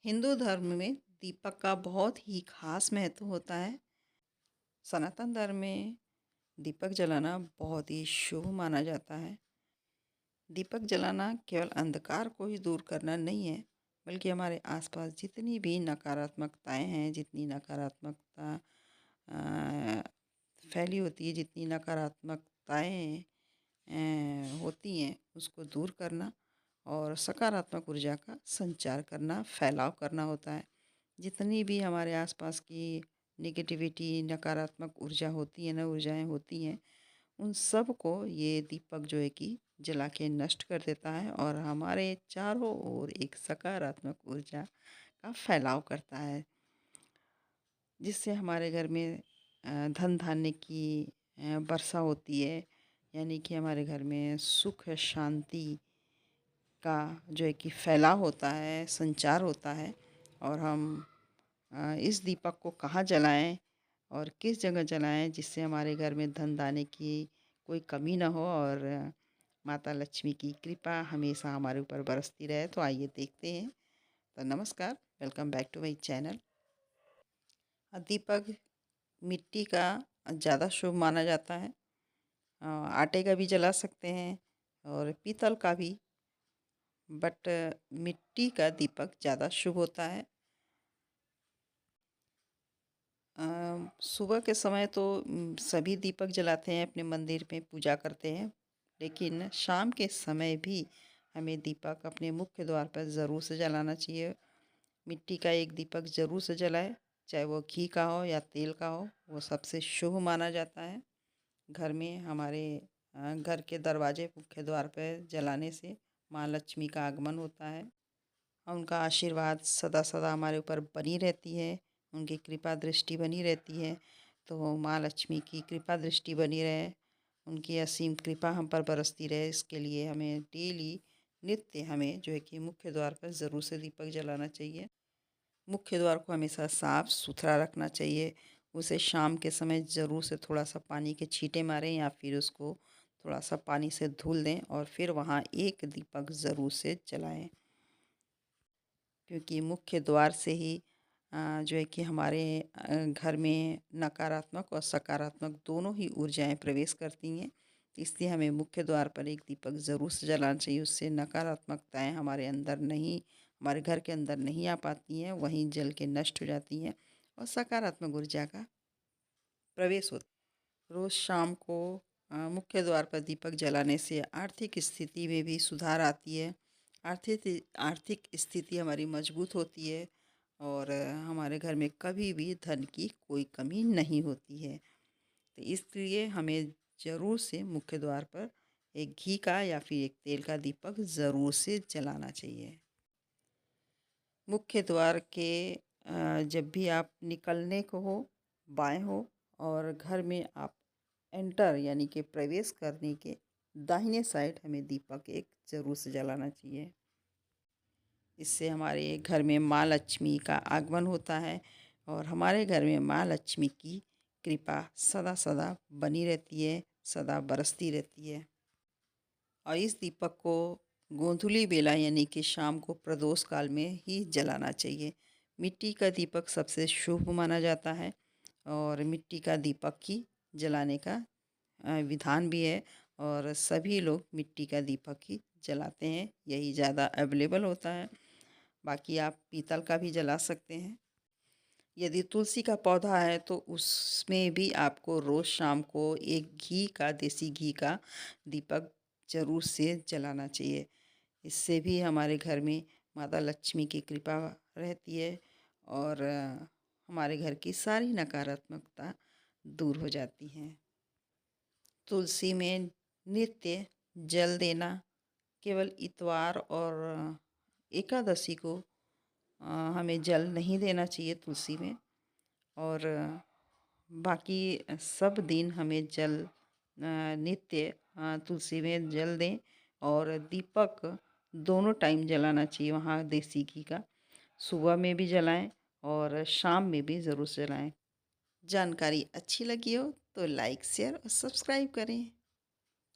हिंदू धर्म में दीपक का बहुत ही खास महत्व होता है। सनातन धर्म में दीपक जलाना बहुत ही शुभ माना जाता है। दीपक जलाना केवल अंधकार को ही दूर करना नहीं है, बल्कि हमारे आसपास जितनी भी नकारात्मकताएं हैं, जितनी नकारात्मकता अ, फैली होती है, जितनी नकारात्मकताएं होती हैं, उसको दूर करना और सकारात्मक ऊर्जा का संचार करना, फैलाव करना होता है। जितनी भी हमारे आसपास की नेगेटिविटी, नकारात्मक ऊर्जा होती है ना, ऊर्जाएं होती हैं, उन सब को ये दीपक जो है कि जला के नष्ट कर देता है और हमारे चारों ओर एक सकारात्मक ऊर्जा का फैलाव करता है, जिससे हमारे घर में धन धान्य की वर्षा होती है। यानी कि हमारे घर में सुख शांति का जो है कि फैलाव होता है, संचार होता है। और हम इस दीपक को कहाँ जलाएं और किस जगह जलाएं, जिससे हमारे घर में धन दाने की कोई कमी ना हो और माता लक्ष्मी की कृपा हमेशा हमारे ऊपर बरसती रहे। तो आइए देखते हैं। तो नमस्कार, welcome back to my channel. दीपक मिट्टी का ज़्यादा शुभ माना जाता है। आटे का भी जला सकते हैं और पीतल का भी, बट मिट्टी का दीपक ज़्यादा शुभ होता है। सुबह के समय तो सभी दीपक जलाते हैं, अपने मंदिर में पूजा करते हैं, लेकिन शाम के समय भी हमें दीपक अपने मुख्य द्वार पर ज़रूर से जलाना चाहिए। मिट्टी का एक दीपक ज़रूर से जलाए, चाहे वो घी का हो या तेल का हो, वो सबसे शुभ माना जाता है। घर में हमारे घर के दरवाजे मुख्य द्वार पर जलाने से माँ लक्ष्मी का आगमन होता है। उनका आशीर्वाद सदा सदा हमारे ऊपर बनी रहती है, उनकी कृपा दृष्टि बनी रहती है। तो माँ लक्ष्मी की कृपा दृष्टि बनी रहे, उनकी असीम कृपा हम पर बरसती रहे, इसके लिए हमें डेली नित्य हमें जो है कि मुख्य द्वार पर ज़रूर से दीपक जलाना चाहिए। मुख्य द्वार को हमेशा साफ़ सुथरा रखना चाहिए। उसे शाम के समय ज़रूर से थोड़ा सा पानी के छींटे मारें या फिर उसको थोड़ा सा पानी से धुल दें और फिर वहाँ एक दीपक ज़रूर से जलाएं, क्योंकि मुख्य द्वार से ही जो है कि हमारे घर में नकारात्मक और सकारात्मक दोनों ही ऊर्जाएं प्रवेश करती हैं। इसलिए हमें मुख्य द्वार पर एक दीपक ज़रूर से जलाना चाहिए। उससे नकारात्मकताएं हमारे अंदर नहीं, हमारे घर के अंदर नहीं आ पाती हैं, वहीं जल के नष्ट हो जाती हैं और सकारात्मक ऊर्जा का प्रवेश होता है। रोज़ शाम को मुख्य द्वार पर दीपक जलाने से आर्थिक स्थिति में भी सुधार आती है। आर्थिक आर्थिक स्थिति हमारी मजबूत होती है और हमारे घर में कभी भी धन की कोई कमी नहीं होती है। तो इसलिए हमें ज़रूर से मुख्य द्वार पर एक घी का या फिर एक तेल का दीपक ज़रूर से जलाना चाहिए। मुख्य द्वार के जब भी आप निकलने को हो, बाएं हो, और घर में आप एंटर यानी कि प्रवेश करने के दाहिने साइड हमें दीपक एक ज़रूर से जलाना चाहिए। इससे हमारे घर में माँ लक्ष्मी का आगमन होता है और हमारे घर में माँ लक्ष्मी की कृपा सदा सदा बनी रहती है, सदा बरसती रहती है। और इस दीपक को गोधूली बेला यानी कि शाम को प्रदोष काल में ही जलाना चाहिए। मिट्टी का दीपक सबसे शुभ माना जाता है और मिट्टी का दीपक ही जलाने का विधान भी है और सभी लोग मिट्टी का दीपक ही जलाते हैं, यही ज़्यादा अवेलेबल होता है। बाकी आप पीतल का भी जला सकते हैं। यदि तुलसी का पौधा है तो उसमें भी आपको रोज़ शाम को एक घी का, देसी घी का दीपक ज़रूर से जलाना चाहिए। इससे भी हमारे घर में माता लक्ष्मी की कृपा रहती है और हमारे घर की सारी नकारात्मकता दूर हो जाती हैं। तुलसी में नित्य जल देना, केवल इतवार और एकादशी को हमें जल नहीं देना चाहिए तुलसी में, और बाकी सब दिन हमें जल नित्य तुलसी में जल दें और दीपक दोनों टाइम जलाना चाहिए वहाँ देसी घी का। सुबह में भी जलाएं और शाम में भी ज़रूर जलाएं। जानकारी अच्छी लगी हो तो लाइक, शेयर और सब्सक्राइब करें।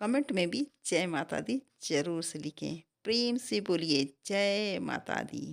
कमेंट में भी जय माता दी ज़रूर से लिखें। प्रेम से बोलिए जय माता दी।